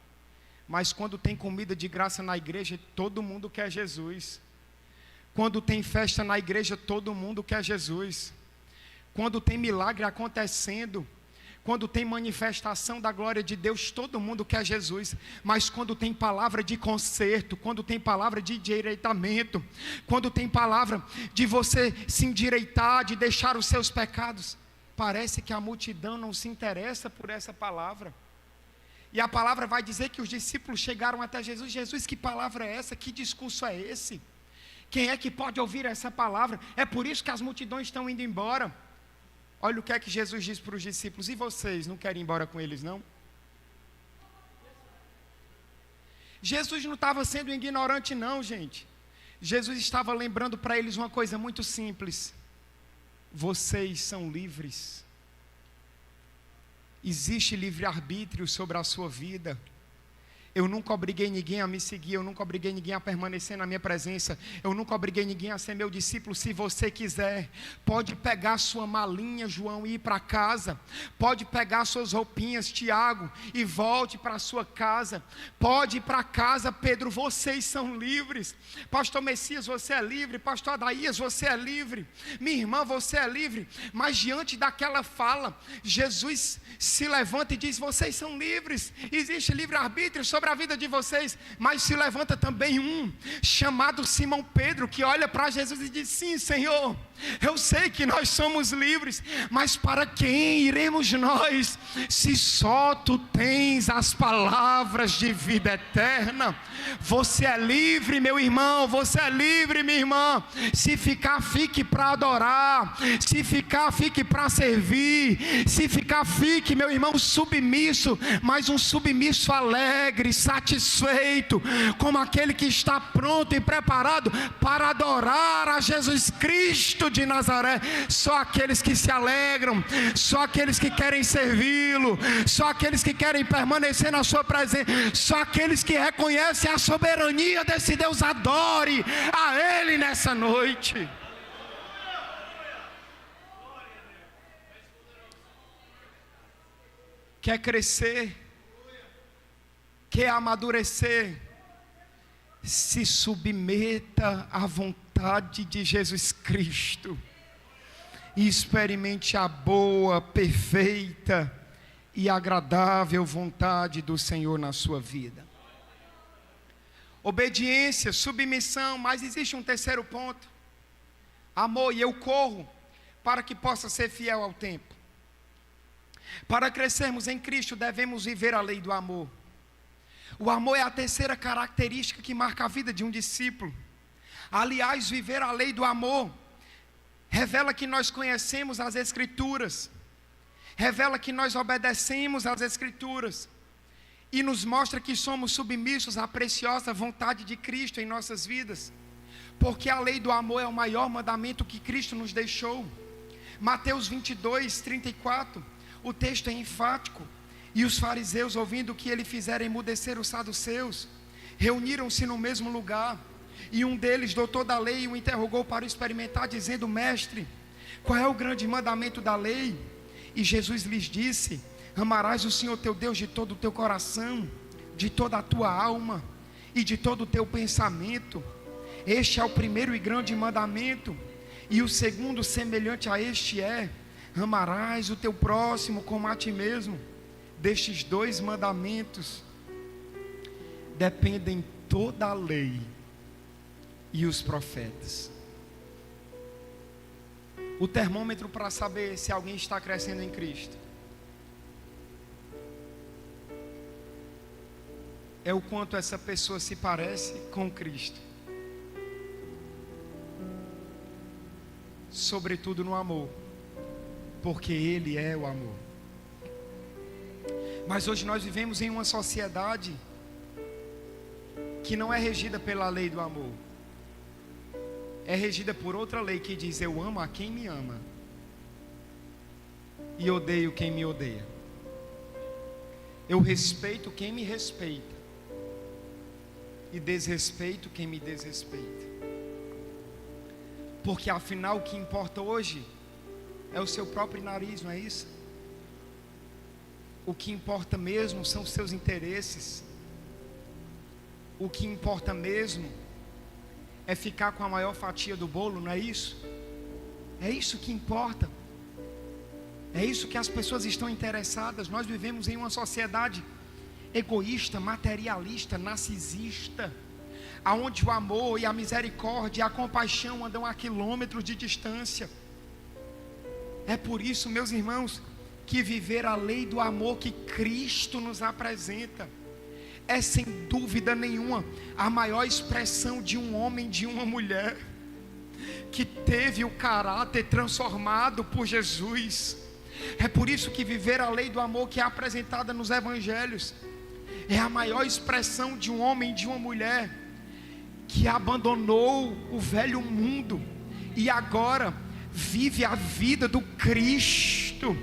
Mas quando tem comida de graça na igreja, todo mundo quer Jesus. Quando tem festa na igreja, todo mundo quer Jesus. Quando tem milagre acontecendo, quando tem manifestação da glória de Deus, todo mundo quer Jesus. Mas quando tem palavra de conserto, quando tem palavra de endireitamento, quando tem palavra de você se endireitar, de deixar os seus pecados, parece que a multidão não se interessa por essa palavra. E a palavra vai dizer que os discípulos chegaram até Jesus. Jesus, que palavra é essa? Que discurso é esse? Quem é que pode ouvir essa palavra? É por isso que as multidões estão indo embora. Olha o que é que Jesus diz para os discípulos: e vocês não querem ir embora com eles, não? Jesus não estava sendo ignorante, não, gente. Jesus estava lembrando para eles uma coisa muito simples: vocês são livres. Existe livre-arbítrio sobre a sua vida. Eu nunca obriguei ninguém a me seguir, eu nunca obriguei ninguém a permanecer na minha presença, eu nunca obriguei ninguém a ser meu discípulo. Se você quiser, pode pegar sua malinha, João, e ir para casa. Pode pegar suas roupinhas, Tiago, e volte para a sua casa. Pode ir para casa, Pedro, vocês são livres. Pastor Messias, você é livre. Pastor Adaías, você é livre. Minha irmã, você é livre. Mas diante daquela fala, Jesus se levanta e diz: vocês são livres. Existe livre-arbítrio sobre a vida de vocês. Mas se levanta também um chamado Simão Pedro, que olha para Jesus e diz: sim, Senhor, Eu sei que nós somos livres, mas para quem iremos nós, se só tu tens as palavras de vida eterna? Você é livre, meu irmão, você é livre, minha irmã. Se ficar, fique para adorar. Se ficar, fique para servir. Se ficar, fique, meu irmão, submisso, mas um submisso alegre, satisfeito, como aquele que está pronto e preparado para adorar a Jesus Cristo de Nazaré. Só aqueles que se alegram, só aqueles que querem servi-lo, só aqueles que querem permanecer na sua presença, só aqueles que reconhecem a soberania desse Deus. Adore a Ele nessa noite. Quer crescer, quer amadurecer, se submeta à vontade de Jesus Cristo e experimente a boa, perfeita e agradável vontade do Senhor na sua vida. Obediência, submissão, mas existe um terceiro ponto: amor. E eu corro para que possa ser fiel ao tempo. Para crescermos em Cristo, devemos viver a lei do amor. O amor é a terceira característica que marca a vida de um discípulo. Aliás, viver a lei do amor revela que nós conhecemos as Escrituras, revela que nós obedecemos às Escrituras, e nos mostra que somos submissos à preciosa vontade de Cristo em nossas vidas, porque a lei do amor é o maior mandamento que Cristo nos deixou. Mateus 22, 34, o texto é enfático: e os fariseus, ouvindo que ele fizera emudecer os saduceus, reuniram-se no mesmo lugar, e um deles, doutor da lei, o interrogou para experimentar, dizendo: mestre, qual é o grande mandamento da lei? E Jesus lhes disse: amarás o Senhor teu Deus de todo o teu coração, de toda a tua alma e de todo o teu pensamento. Este é o primeiro e grande mandamento. E o segundo, semelhante a este, é: amarás o teu próximo como a ti mesmo. Destes dois mandamentos dependem toda a lei e os profetas. O termômetro para saber se alguém está crescendo em Cristo é o quanto essa pessoa se parece com Cristo, sobretudo no amor, porque Ele é o amor. Mas hoje nós vivemos em uma sociedade que não é regida pela lei do amor, é regida por outra lei que diz: eu amo a quem me ama e odeio quem me odeia. Eu respeito quem me respeita e desrespeito quem me desrespeita. Porque afinal o que importa hoje é o seu próprio nariz, não é isso? O que importa mesmo são os seus interesses. O que importa mesmo é ficar com a maior fatia do bolo, não é isso? É isso que importa. É isso que as pessoas estão interessadas. Nós vivemos em uma sociedade egoísta, materialista, narcisista, aonde o amor e a misericórdia e a compaixão andam a quilômetros de distância. É por isso, meus irmãos, que viver a lei do amor que Cristo nos apresenta é, sem dúvida nenhuma, a maior expressão de um homem, de uma mulher que teve o caráter transformado por Jesus. É por isso que viver a lei do amor que é apresentada nos evangelhos é a maior expressão de um homem, de uma mulher que abandonou o velho mundo e agora vive a vida do Cristo,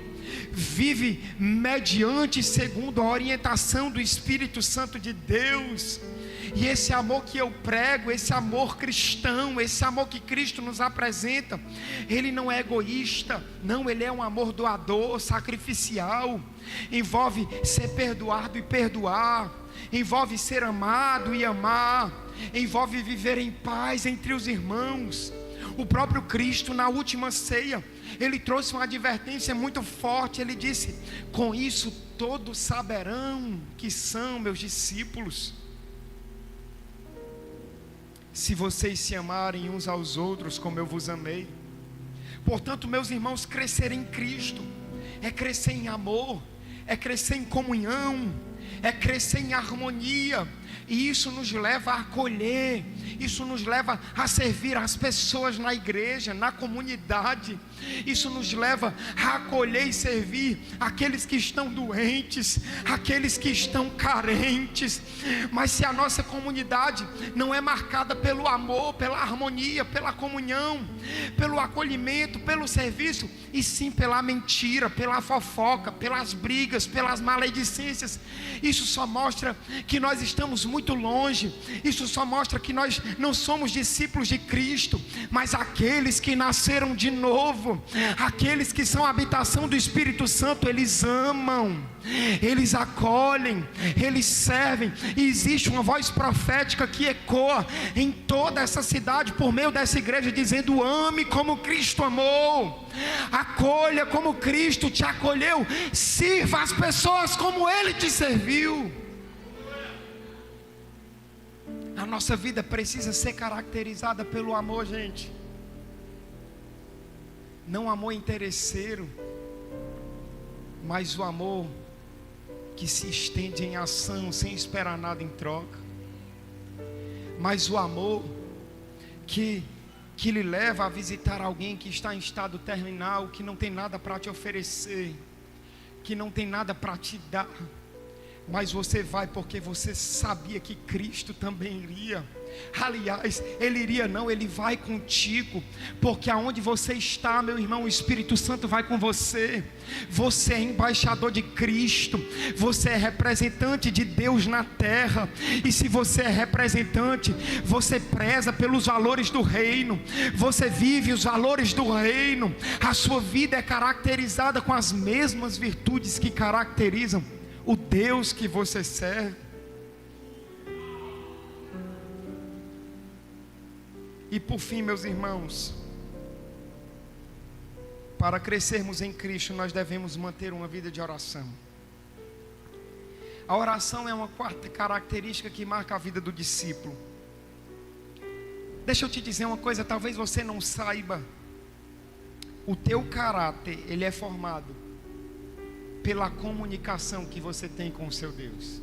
vive mediante, segundo a orientação do Espírito Santo de Deus. E esse amor que eu prego, esse amor cristão, esse amor que Cristo nos apresenta, ele não é egoísta, não, ele é um amor doador, sacrificial. Envolve ser perdoado e perdoar, envolve ser amado e amar, envolve viver em paz entre os irmãos. O próprio Cristo, na última ceia, ele trouxe uma advertência muito forte. Ele disse: com isso todos saberão que são meus discípulos, se vocês se amarem uns aos outros como eu vos amei. Portanto, meus irmãos, crescer em Cristo é crescer em amor, é crescer em comunhão, é crescer em harmonia. E isso nos leva a acolher, isso nos leva a servir as pessoas na igreja, na comunidade. Isso nos leva a acolher e servir aqueles que estão doentes, aqueles que estão carentes. Mas se a nossa comunidade não é marcada pelo amor, pela harmonia, pela comunhão, pelo acolhimento, pelo serviço, e sim pela mentira, pela fofoca, pelas brigas, pelas maledicências, isso só mostra que nós estamos muito longe. Isso só mostra que nós não somos discípulos de Cristo, mas aqueles que nasceram de novo, aqueles que são a habitação do Espírito Santo. Eles amam, eles acolhem, eles servem. E existe uma voz profética que ecoa em toda essa cidade por meio dessa igreja, dizendo: ame como Cristo amou, acolha como Cristo te acolheu, sirva as pessoas como Ele te serviu. A nossa vida precisa ser caracterizada pelo amor, gente. Não amor interesseiro, mas o amor que se estende em ação, sem esperar nada em troca. Mas o amor que lhe leva a visitar alguém que está em estado terminal, que não tem nada para te oferecer, que não tem nada para te dar, mas você vai porque você sabia que Cristo também iria. Aliás, Ele iria não, Ele vai contigo, porque aonde você está, meu irmão, o Espírito Santo vai com você. Você é embaixador de Cristo, você é representante de Deus na terra. E se você é representante, você preza pelos valores do reino, você vive os valores do reino. A sua vida é caracterizada com as mesmas virtudes que caracterizam o Deus que você serve. E por fim, meus irmãos, para crescermos em Cristo, nós devemos manter uma vida de oração. A oração é uma quarta característica que marca a vida do discípulo. Deixa eu te dizer uma coisa, talvez você não saiba. O teu caráter, ele é formado pela comunicação que você tem com o seu Deus.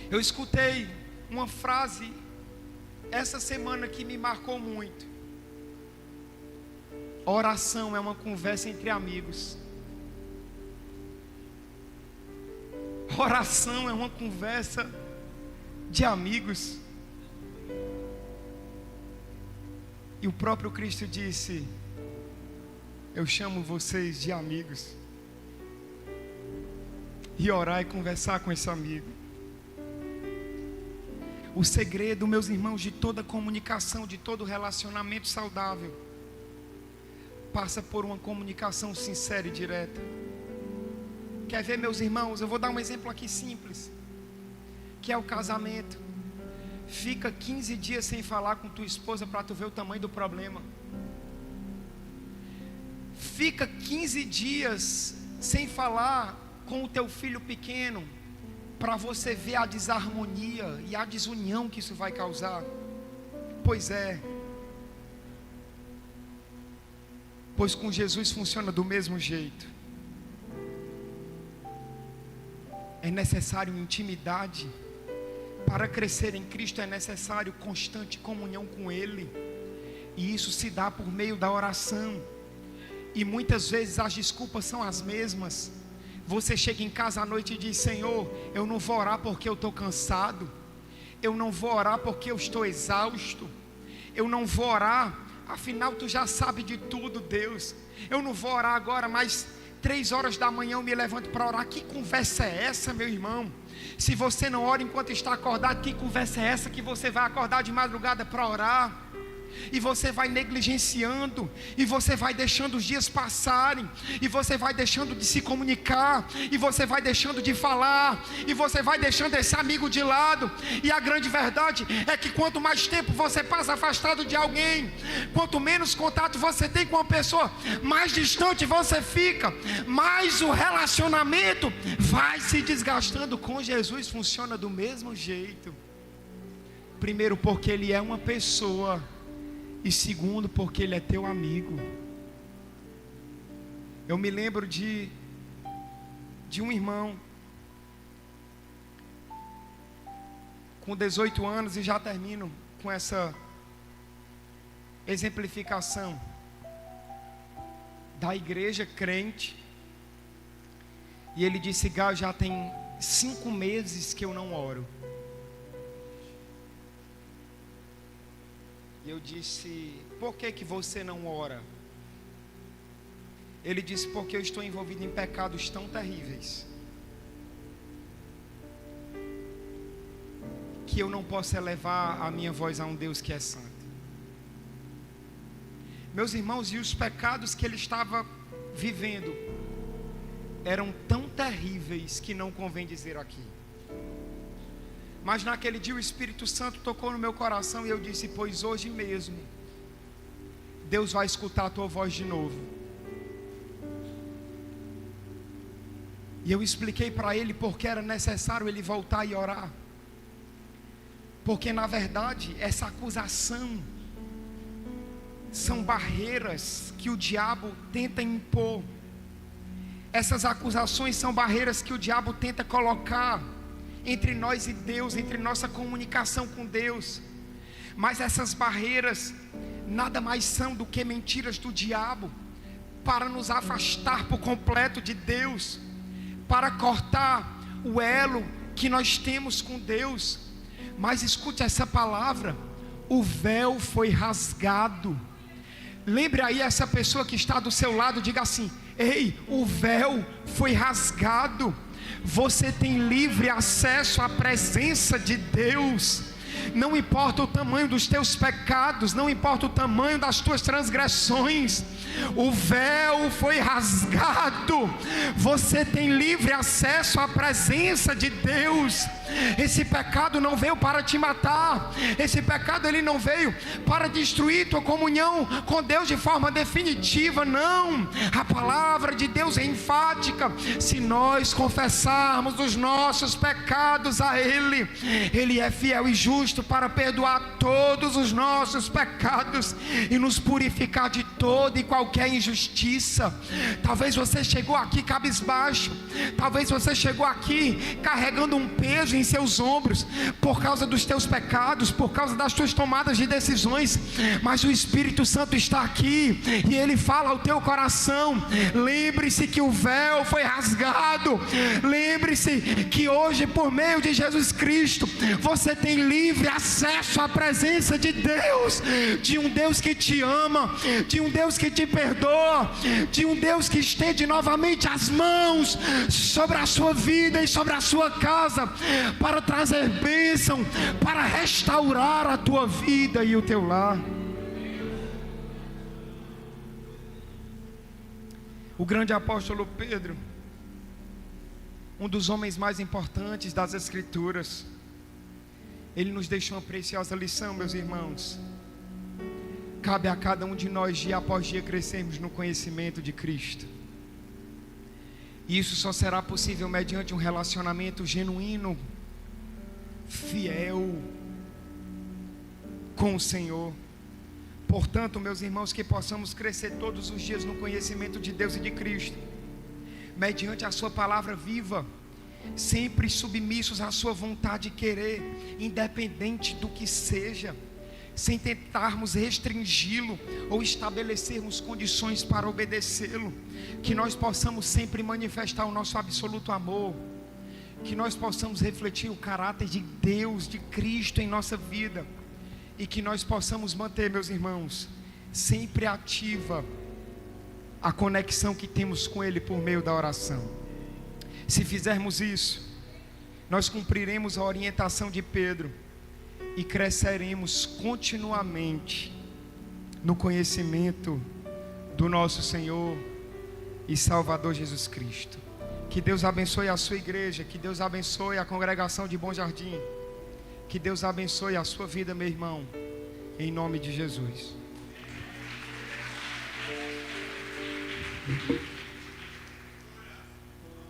Eu escutei uma frase essa semana que me marcou muito. Oração é uma conversa entre amigos. Oração é uma conversa de amigos. E o próprio Cristo disse: eu chamo vocês de amigos. E orar e conversar com esse amigo. O segredo, meus irmãos, de toda comunicação, de todo relacionamento saudável, passa por uma comunicação sincera e direta. Quer ver, meus irmãos? Eu vou dar um exemplo aqui simples, que é o casamento. Fica 15 dias sem falar com tua esposa para tu ver o tamanho do problema. Fica 15 dias sem falar com o teu filho pequeno, para você ver a desarmonia e a desunião que isso vai causar. Pois é, pois com Jesus funciona do mesmo jeito. É necessário intimidade. Para crescer em Cristo é necessário constante comunhão com Ele, e isso se dá por meio da oração. E muitas vezes as desculpas são as mesmas. Você chega em casa à noite e diz: Senhor, eu não vou orar porque eu estou cansado, eu não vou orar porque eu estou exausto, eu não vou orar, afinal tu já sabe de tudo, Deus. Eu não vou orar agora, mas 3 horas da manhã eu me levanto para orar. Que conversa é essa, meu irmão? Se você não ora enquanto está acordado, que conversa é essa que você vai acordar de madrugada para orar? E você vai negligenciando, e você vai deixando os dias passarem, e você vai deixando de se comunicar, e você vai deixando de falar, e você vai deixando esse amigo de lado. E a grande verdade é que quanto mais tempo você passa afastado de alguém, quanto menos contato você tem com uma pessoa, mais distante você fica, mais o relacionamento vai se desgastando. Com Jesus funciona do mesmo jeito. Primeiro, porque Ele é uma pessoa, E segundo, porque Ele é teu amigo. Eu me lembro de um irmão com 18 anos, e já termino com essa exemplificação da igreja crente. E ele disse: Gal, já tem 5 meses que eu não oro. E eu disse: por que você não ora? Ele disse: porque eu estou envolvido em pecados tão terríveis que eu não posso elevar a minha voz a um Deus que é santo. Meus irmãos, e os pecados que ele estava vivendo eram tão terríveis que não convém dizer aqui. Mas naquele dia o Espírito Santo tocou no meu coração, e eu disse: pois hoje mesmo Deus vai escutar a tua voz de novo. E eu expliquei para ele porque era necessário ele voltar e orar. Porque na verdade essa acusação são barreiras que o diabo tenta impor. Essas acusações são barreiras que o diabo tenta colocar entre nós e Deus, entre nossa comunicação com Deus. Mas essas barreiras nada mais são do que mentiras do diabo para nos afastar por completo de Deus, para cortar o elo que nós temos com Deus. Mas escute essa palavra: o véu foi rasgado. Lembre aí essa pessoa que está do seu lado, diga assim: ei, o véu foi rasgado. Você tem livre acesso à presença de Deus. Não importa o tamanho dos teus pecados, não importa o tamanho das tuas transgressões, o véu foi rasgado. Você tem livre acesso à presença de Deus. Esse pecado não veio para te matar. Esse pecado ele não veio para destruir tua comunhão com Deus de forma definitiva. Não, a palavra de Deus é enfática: se nós confessarmos os nossos pecados a Ele, Ele é fiel e justo para perdoar todos os nossos pecados e nos purificar de toda e qualquer injustiça. Talvez você chegou aqui cabisbaixo, talvez você chegou aqui carregando um peso em seus ombros por causa dos teus pecados, por causa das tuas tomadas de decisões. Mas o Espírito Santo está aqui e Ele fala ao teu coração: lembre-se que o véu foi rasgado. Lembre-se que hoje, por meio de Jesus Cristo, você tem livre acesso à presença de Deus, de um Deus que te ama, de um Deus que te perdoa, de um Deus que estende novamente as mãos sobre a sua vida e sobre a sua casa, para trazer bênção, para restaurar a tua vida e o teu lar. O grande apóstolo Pedro, um dos homens mais importantes das Escrituras, ele nos deixou uma preciosa lição, meus irmãos. Cabe a cada um de nós, dia após dia, crescermos no conhecimento de Cristo. E isso só será possível mediante um relacionamento genuíno, fiel com o Senhor. Portanto, meus irmãos, que possamos crescer todos os dias no conhecimento de Deus e de Cristo, mediante a sua palavra viva, sempre submissos à sua vontade de querer, independente do que seja, sem tentarmos restringi-lo ou estabelecermos condições para obedecê-lo. Que nós possamos sempre manifestar o nosso absoluto amor, que nós possamos refletir o caráter de Deus, de Cristo em nossa vida, e que nós possamos manter, meus irmãos, sempre ativa a conexão que temos com Ele por meio da oração. Se fizermos isso, nós cumpriremos a orientação de Pedro e cresceremos continuamente no conhecimento do nosso Senhor e Salvador Jesus Cristo. Que Deus abençoe a sua igreja, que Deus abençoe a congregação de Bom Jardim, que Deus abençoe a sua vida, meu irmão, em nome de Jesus.